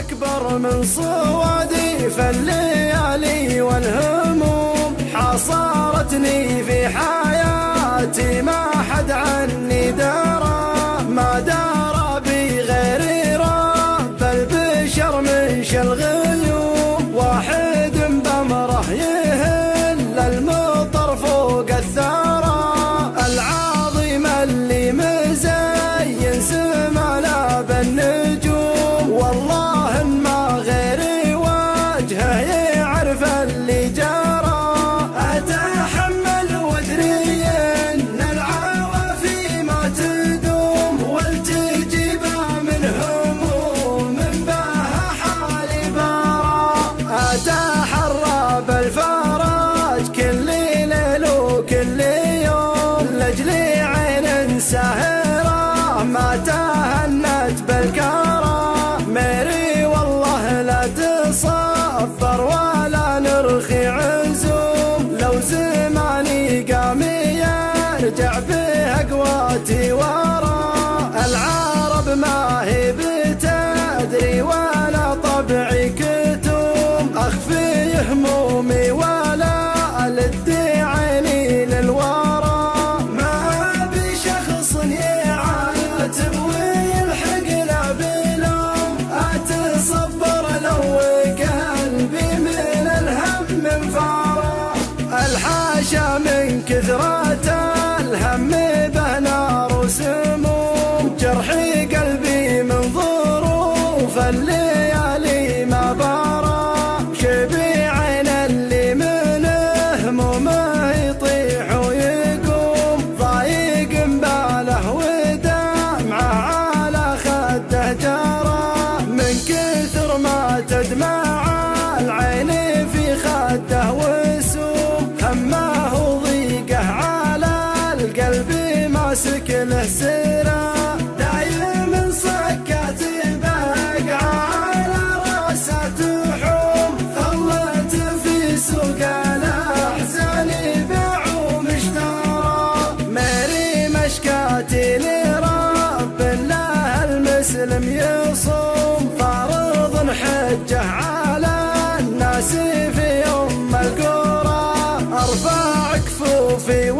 أكبر من صوادي فالليالي والهموم حاصرتني في حياتي ما حد عني درى ما دار بي غير رب البشر من الغيوم واحد بأمره يهل المطر فوق الثرى العظيم اللي مزين سما لا بالنجوم والله ما غير وجهه يعرف اللي جرى أتحمل وادري ان العوافي ما تدوم والتجيبه من هموم بها حالي برا أتحرى بالفرج كل ليل وكل يوم لجلي عين ساهرة ما تهنت بالكرى ميري والله لا تصبر ولا نرخي عزوم لو زماني قام يرجع به قواتي ورا العرب ما هي بتدري ولا طبعي كتوم أخفي همومي ولا ألدي عيني للورى ما بشخص يعاتب ويلحقنا بلوم أتصبر لو قلبي من الهم انفارى الحاشا من كثرة الهم به نار وسموم جرحي قلبي من ظروف الليالي ما بارى شبي عين اللي من همومه يطيح ويقوم ضايق باله ودمعه على خده جرى من كثر ما تدمع العين في خده وسوم همه وضيقه على القلب ماسك له سرى دايم سكت بقع على راسه تحوم ثلت في سوق الاحزان باع ومشترى ميري مشكاتي لرب الله المسلم يصوم فارض حجه على الناس في ام القرى ارفع كفوفي